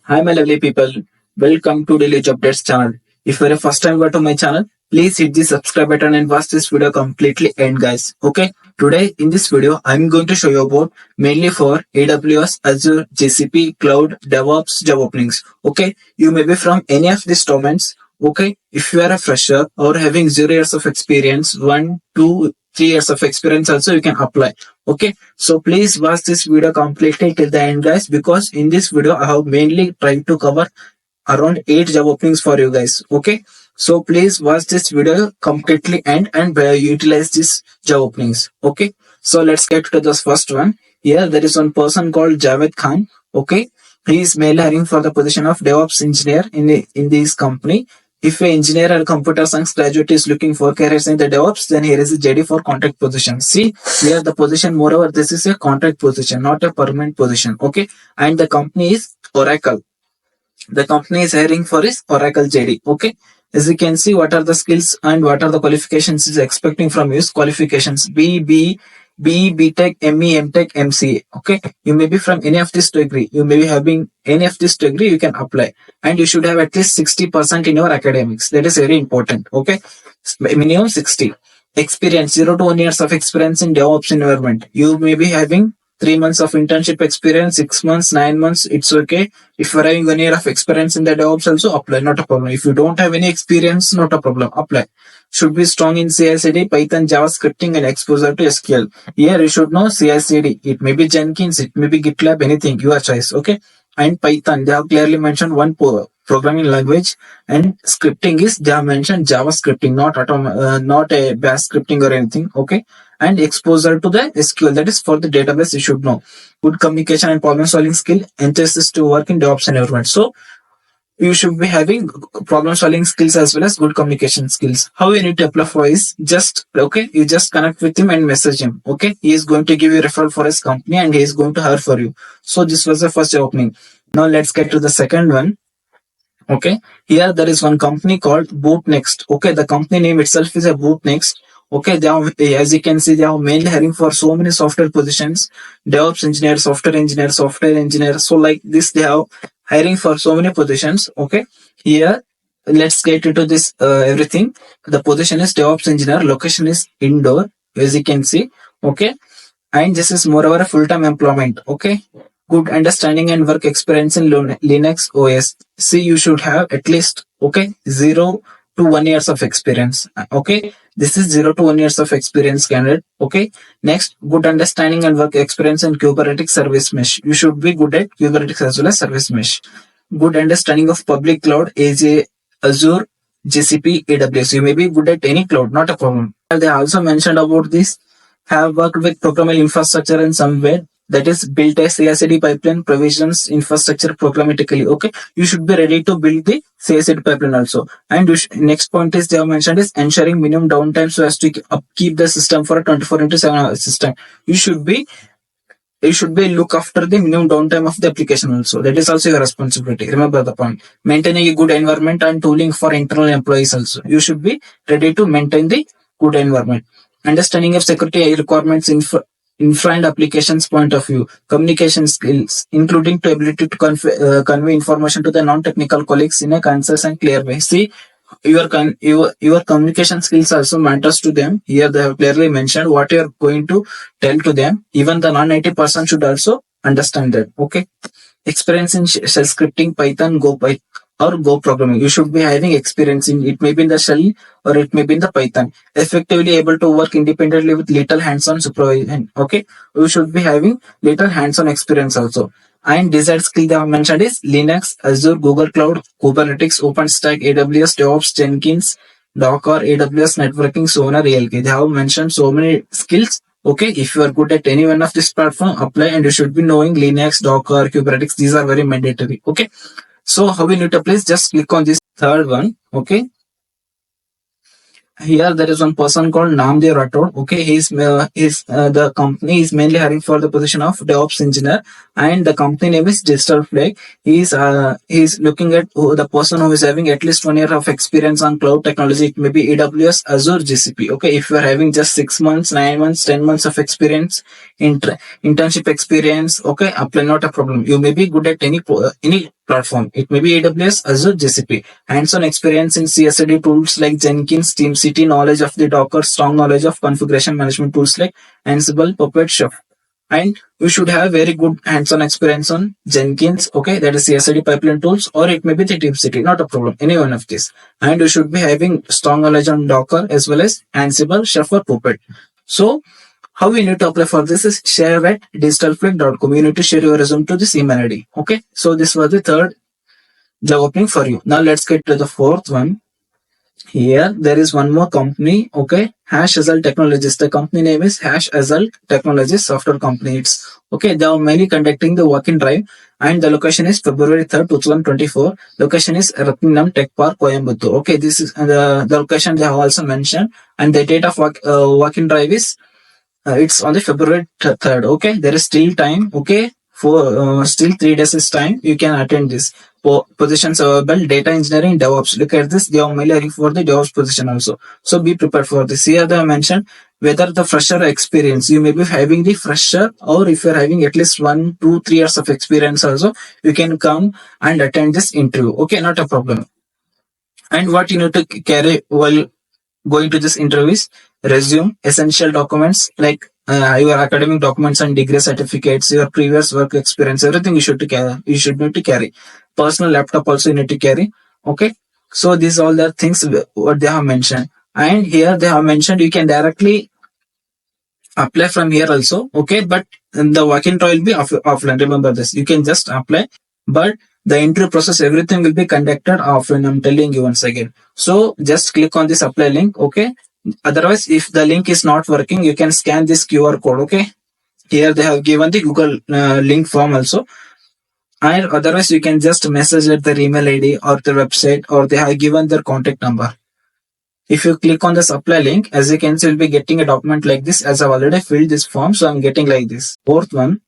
Hi, my lovely people. Welcome to Daily Job Updates channel. If you're a first time to my channel, please hit the subscribe button and watch this video completely end, guys. Okay. Today in this video, I'm going to show you about mainly for AWS, Azure, GCP, Cloud, DevOps, job openings. Okay. You may be from any of these domains. Okay. If you are a fresher or having 0 years of experience, 1, 2, 3 years of experience also you can apply. Okay, so please watch this video completely till the end, guys, because in this video I have mainly tried to cover around 8 job openings for you guys. Okay, so please watch this video completely and utilize these job openings. Okay, so let's get to the first one. Here there is one person called Javed Khan. Okay, he is mainly hiring for the position of DevOps engineer in this company. If an engineer or computer science graduate is looking for careers in the DevOps, then here is a JD for contract position. See, here the position, moreover, this is a contract position, not a permanent position. Okay, and the company is Oracle. The company is hiring for is Oracle JD. Okay, as you can see, what are the skills and what are the qualifications is expecting from you? Qualifications B Tech, ME, MTech, MCA. Okay, you may be from any of this degree. You may be having any of this degree. You can apply, and you should have at least 60% in your academics. That is very important. Okay, minimum 60. Experience 0 to 1 years of experience in DevOps environment. You may be having 3 months of internship experience, 6 months, 9 months. It's okay. If you're having 1 year of experience in the DevOps, also apply. Not a problem. If you don't have any experience, not a problem. Apply. Should be strong in CI/CD, Python, JavaScripting, and exposure to SQL. Here you should know CI/CD. It may be Jenkins, it may be GitLab, anything, your choice. Okay. And Python, they have clearly mentioned one programming language, and scripting is they have mentioned JavaScripting, not a bash scripting or anything. Okay. And exposure to the SQL, that is for the database, you should know. Good communication and problem solving skill, entices to work in DevOps environment. So you should be having problem solving skills as well as good communication skills. How you need to apply for is just, okay, you just connect with him and message him. Okay, he is going to give you a referral for his company and he is going to hire for you. So this was the first opening. Now let's get to the second one. Okay, here there is one company called Bootnext. Okay, the company name itself is a Bootnext. Okay, they have, as you can see, they are mainly hiring for so many software positions, DevOps engineer, software engineer. So like this, they have hiring for so many positions. Okay, here let's get into this everything. The position is DevOps engineer, location is indoor, as you can see. Okay, and this is moreover a full-time employment. Okay, good understanding and work experience in Linux OS. See, you should have at least 0 to 1 years of experience. Okay, this is 0 to 1 years of experience candidate. Okay, next, good understanding and work experience in Kubernetes service mesh. You should be good at Kubernetes as well as service mesh. Good understanding of public cloud, Azure, GCP, AWS. You may be good at any cloud, not a problem. They also mentioned about this, have worked with programmable infrastructure in some way, that is built a CI/CD pipeline, provisions infrastructure programmatically. Okay, you should be ready to build the CI/CD pipeline also. And next point is they have mentioned is ensuring minimum downtime so as to keep the system for a 24/7 system. You should be look after the minimum downtime of the application also. That is also your responsibility. Remember the point. Maintaining a good environment and tooling for internal employees also. You should be ready to maintain the good environment. Understanding of security requirements infra and applications point of view, communication skills, including to ability to convey information to the non-technical colleagues in a concise and clear way. See, your communication skills also matters to them. Here they have clearly mentioned what you are going to tell to them. Even the non-IT person should also understand that. Okay, experience in shell scripting, Python, Go programming. You should be having experience in it, may be in the shell or it may be in the Python. Effectively able to work independently with little hands-on supervision. Okay, you should be having little hands-on experience also. And desired skill they have mentioned is Linux, Azure, Google Cloud, Kubernetes, OpenStack, AWS, DevOps, Jenkins, Docker, AWS networking, Sonar, ALK. They have mentioned so many skills. Okay, if you are good at any one of this platform, apply, and you should be knowing Linux, Docker, Kubernetes. These are very mandatory. Okay. So how we need to place? Just click on this third one. Okay. Here there is one person called Namdev Rathod. Okay, the company is mainly hiring for the position of DevOps engineer, and the company name is Digital Flag. He's looking at the person who is having at least 1 year of experience on cloud technology. It may be AWS, Azure, GCP. Okay, if you are having just 6 months, 9 months, 10 months of experience, internship experience, okay, apply, not a problem. You may be good at any platform. It may be AWS, Azure, GCP. Hands-on experience in CI/CD tools like Jenkins, TeamCity, knowledge of the Docker, strong knowledge of configuration management tools like Ansible, Puppet, Chef. And you should have very good hands-on experience on Jenkins, okay, that is CI/CD pipeline tools, or it may be the TeamCity, not a problem, any one of these. And you should be having strong knowledge on Docker as well as Ansible, Chef, or Puppet. So how we need to apply for this is share at digitalflip.com. You need to share your resume to this email ID. Okay. So this was the third job opening for you. Now let's get to the fourth one. Here there is one more company. Okay. Hash Azal Technologies. The company name is Hash Azal Technologies Software Company. It's okay. They are mainly conducting the walk-in drive, and the location is February 3rd, 2024. Location is Ratnam Tech Park, Coimbatore. Okay. This is the location they have also mentioned, and the date of walk-in drive is it's on the February 3rd. Okay, there is still time. Okay, for still 3 days is time. You can attend this. Positions available: data engineering, DevOps. Look at this. They are mainly looking for the DevOps position also. So be prepared for this. Here they have mentioned whether the fresher experience. You may be having the fresher, or if you are having at least 1, 2, 3 years of experience also, you can come and attend this interview. Okay, not a problem. And what you need to carry while going to this interview is resume, essential documents like your academic documents and degree certificates, your previous work experience, everything you should to carry. You should need to carry. Personal laptop also you need to carry. Okay. So these all the things what they have mentioned. And here they have mentioned you can directly apply from here also. Okay. But the walk-in trial will be offline. Remember this. You can just apply, but the interview process, everything will be conducted offline. I'm telling you once again. So just click on this apply link. Okay. Otherwise, if the link is not working, you can scan this QR code. Okay. Here they have given the Google link form also. And otherwise, you can just message at their email ID or their website, or they have given their contact number. If you click on the supply link, as you can see, you'll be getting a document like this, as I've already filled this form. So I'm getting like this. Fourth one,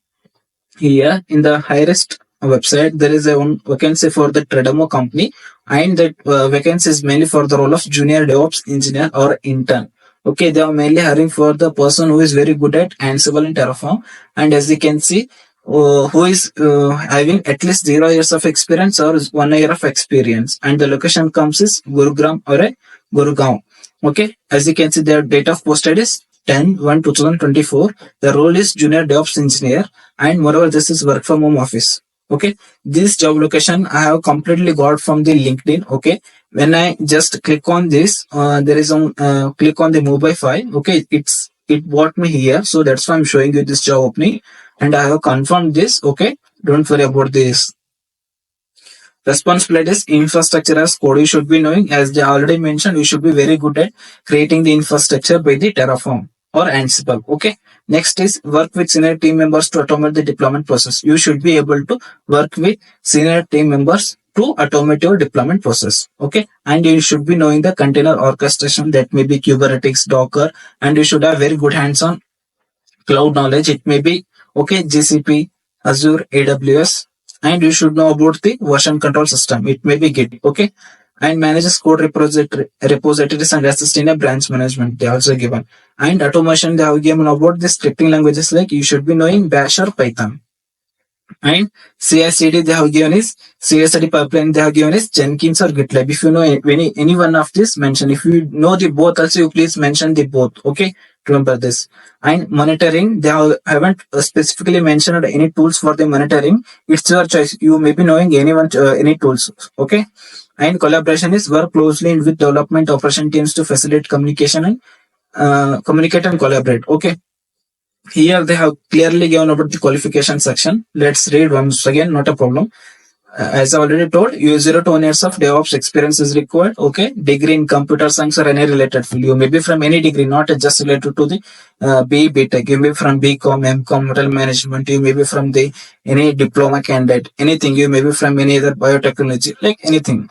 here in the highest website, there is a one vacancy for the Tredamo company, and that vacancy is mainly for the role of junior DevOps engineer or intern. Okay, they are mainly hiring for the person who is very good at Ansible and Terraform, and as you can see, who is having at least 0 years of experience or 1 year of experience, and the location comes is Gurugram or a Gurgaon. Okay, as you can see, their date of posted is 10/1/2024. The role is junior DevOps engineer, and moreover, this is work from home office. Okay, this job location I have completely got from the LinkedIn. Okay, when I just click on this, there is a click on the mobile file. Okay, it brought me here, so that's why I'm showing you this job opening, and I have confirmed this. Okay, don't worry about this. Responsibility is infrastructure as code. You should be knowing, as they already mentioned, you should be very good at creating the infrastructure by the Terraform or Ansible. Okay. Next is work with senior team members to automate the deployment process. You should be able to work with senior team members to automate your deployment process. Okay. And you should be knowing the container orchestration, that may be Kubernetes, Docker, and you should have very good hands-on cloud knowledge. It may be okay, GCP, Azure, AWS, and you should know about the version control system. It may be Git. Okay. And manages code repositories and assist in a branch management. They also given. And automation, they have given about the scripting languages, like you should be knowing Bash or Python. And CI/CD they have given is CI/CD pipeline they have given is Jenkins or GitLab. If you know any one of this, mention. If you know the both also, you please mention the both. Okay, remember this. And monitoring, they haven't specifically mentioned any tools for the monitoring. It's your choice. You may be knowing any tools. Okay. And collaboration is work closely with development operation teams to facilitate communication and communicate and collaborate. Okay. Here they have clearly given about the qualification section. Let's read once again, not a problem. As I already told you, 0 to 1 years of DevOps experience is required. Okay, degree in computer science or any related field. You may be from any degree, not just related to the BTech. You may be from BCom, MCom, hotel management. You may be from the any diploma candidate. Anything. You may be from any other biotechnology, like anything.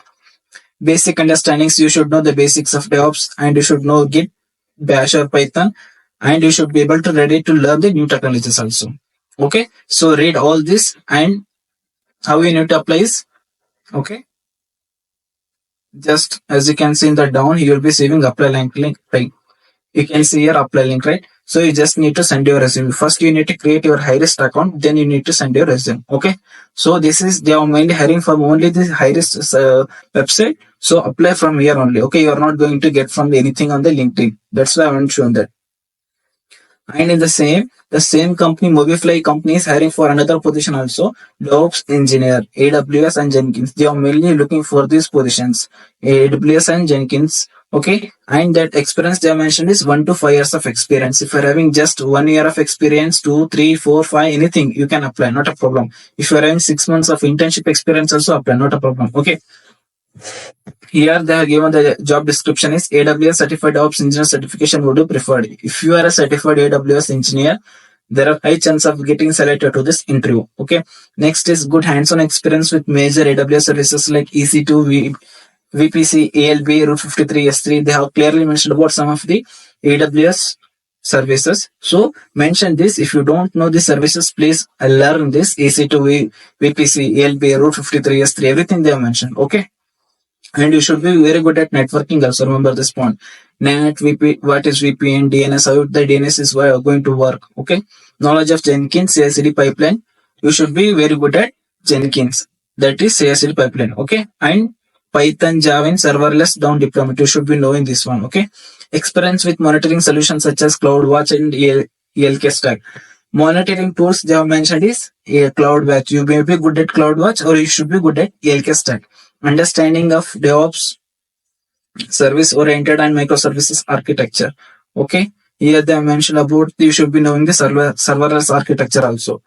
Basic understandings. You should know the basics of DevOps, and you should know Git, Bash or Python, and you should be able to ready to learn the new technologies also. Okay, so read all this, and how you need to apply is, okay, just as you can see in the down, you will be saving apply link, right? You can see here apply link, right? So you just need to send your resume. First, you need to create your highest account. Then you need to send your resume. Okay. So this is, they are mainly hiring from only the highest website. So apply from here only. Okay. You are not going to get from anything on the LinkedIn. That's why I haven't shown that. And in the same company, Mobify company is hiring for another position also, DevOps engineer, AWS and Jenkins. They are mainly looking for these positions, AWS and Jenkins. Okay, and that experience they have mentioned is 1 to 5 years of experience. If you're having just 1 year of experience, 2, 3, 4, 5, anything, you can apply, not a problem. If you're having 6 months of internship experience, also apply, not a problem. Okay. Here they have given the job description is AWS certified DevOps engineer certification would be preferred. If you are a certified AWS engineer, there are high chance of getting selected to this interview. Okay. Next is good hands-on experience with major AWS services like EC2, VPC, ALB, Route 53, S3. They have clearly mentioned about some of the AWS services. So mention this. If you don't know the services, please learn this EC2, VPC, ALB, Route 53, S3. Everything they have mentioned. Okay. And you should be very good at networking also. Remember this point. NAT, VP, what is VPN, DNS, how the DNS is going to work. Okay. Knowledge of Jenkins, CI/CD pipeline. You should be very good at Jenkins. That is CI/CD pipeline. Okay. And Python, Java, and serverless down deployment. You should be knowing this one. Okay. Experience with monitoring solutions such as CloudWatch and ELK stack. Monitoring tools they have mentioned is CloudWatch. You may be good at CloudWatch or you should be good at ELK stack. Understanding of DevOps, service oriented and microservices architecture. Okay. Here they mentioned about you should be knowing the serverless architecture also.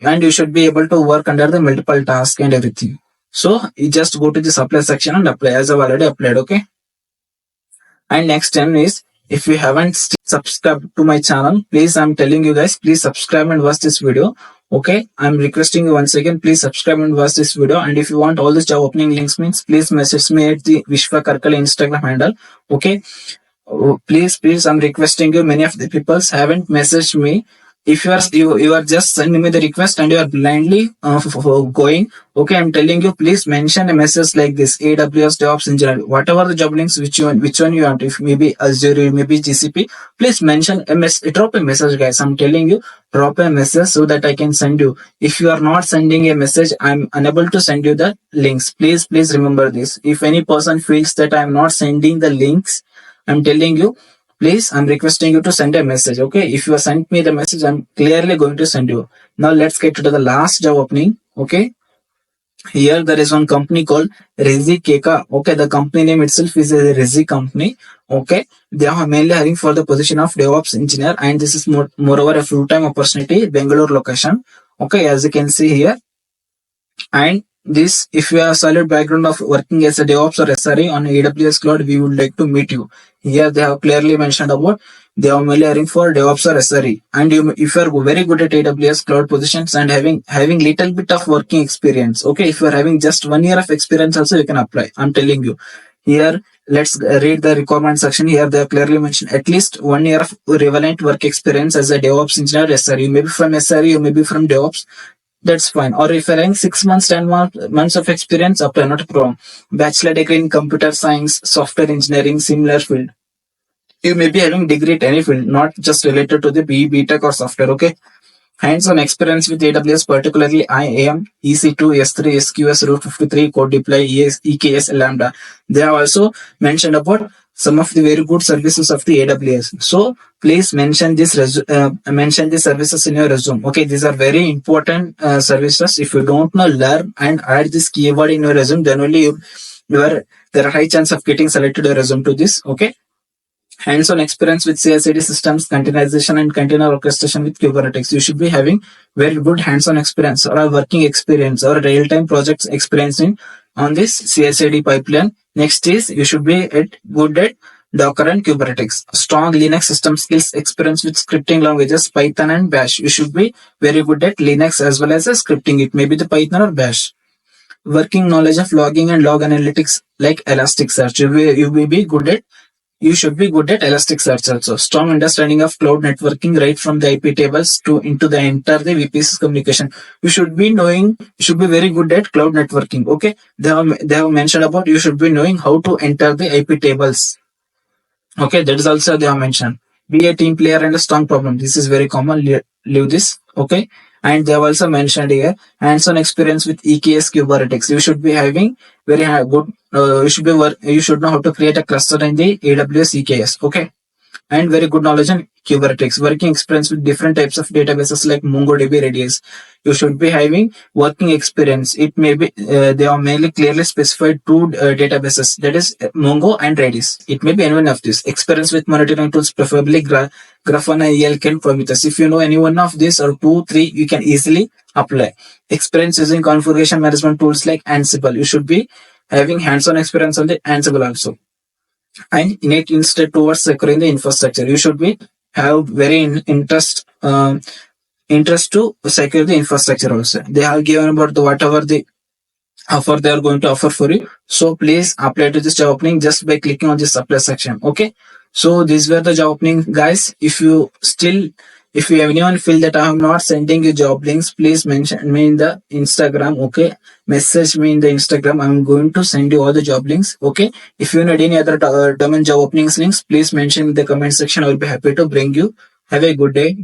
And you should be able to work under the multiple tasks and everything. So you just go to the supply section and apply as I've already applied. Okay. And next one is, if you haven't subscribed to my channel, please, I'm telling you guys, please subscribe and watch this video. Okay, I'm requesting you once again, please subscribe and watch this video. And if you want all this job opening links means, please message me at the Vishwa Karkale Instagram handle. Okay, please, I'm requesting you. Many of the people haven't messaged me. If you are just sending me the request and you are blindly going, okay, I'm telling you, please mention a message like this: AWS DevOps engineer, whatever the job links, which one you want. If maybe Azure, maybe GCP, please mention a drop a message, guys. I'm telling you, drop a message so that I can send you. If you are not sending a message, I'm unable to send you the links. Please remember this. If any person feels that I'm not sending the links, I'm telling you, please, I'm requesting you to send a message. Okay, if you have sent me the message, I'm clearly going to send you. Now let's get to the last job opening. Okay, here there is one company called Rezi Keka. Okay, the company name itself is a Rezi company. Okay, they are mainly hiring for the position of DevOps engineer, and this is moreover a full-time opportunity, Bangalore location. Okay, as you can see here. And this, if you have a solid background of working as a DevOps or SRE on AWS cloud, we would like to meet you. Here they have clearly mentioned about they are mainly hiring for DevOps or SRE. And if you are very good at AWS cloud positions and having little bit of working experience, okay, if you are having just 1 year of experience also, you can apply. I'm telling you. Here, let's read the requirement section. Here they have clearly mentioned at least 1 year of relevant work experience as a DevOps engineer, SRE. You may be from SRE, you may be from DevOps. That's fine. Or if you're having 6 months, 10 months of experience, apply, not a problem. Bachelor degree in computer science, software engineering, similar field. You may be having degree at any field, not just related to the BE, BTech or software. Okay. Hands-on experience with AWS, particularly IAM, EC2, S3, SQS, Route 53, Code Deploy, EKS, Lambda. They have also mentioned about some of the very good services of the AWS. So please mention this services in your resume. Okay, these are very important services. If you don't know, learn and add this keyword in your resume. Then only there are high chance of getting selected your resume to this. Okay. Hands-on experience with CI/CD systems, containerization and container orchestration with Kubernetes. You should be having very good hands-on experience or a working experience or real-time projects experience on this CI/CD pipeline. Next is you should be good at Docker and Kubernetes. Strong Linux system skills, experience with scripting languages, Python and Bash. You should be very good at Linux as well as scripting. It may be the Python or Bash. Working knowledge of logging and log analytics like Elasticsearch. You will be good at. You should be good at Elasticsearch also. Strong understanding of cloud networking right from the IP tables to into the enter the VPC communication. You should be very good at cloud networking. Okay. They have mentioned about you should be knowing how to enter the IP tables. Okay. That is also they have mentioned. Be a team player and a strong problem. This is very common. Leave this. Okay. And they have also mentioned here hands-on experience with EKS Kubernetes. You should be having very good. You should know how to create a cluster in the AWS EKS. Okay, and very good knowledge on Kubernetes, working experience with different types of databases like MongoDB, Redis. You should be having working experience. It may be they are mainly clearly specified two databases, that is Mongo and Redis. It may be any one of these. Experience with monitoring tools, preferably Grafana, ELK, and Prometheus. If you know any one of these or two, three, you can easily apply. Experience using configuration management tools like Ansible. You should be having hands-on experience on the Ansible also, and innate instinct towards securing the infrastructure. You should be have very interest to secure the infrastructure also. They have given about the whatever the offer they are going to offer for you. So please apply to this job opening just by clicking on this apply section. Okay. So these were the job opening, guys. If you anyone feel that I am not sending you job links, please mention me in the Instagram. Okay. Message me in the Instagram. I'm going to send you all the job links. Okay. If you need any other domain job openings links, please mention in the comment section. I will be happy to bring you. Have a good day. Bye.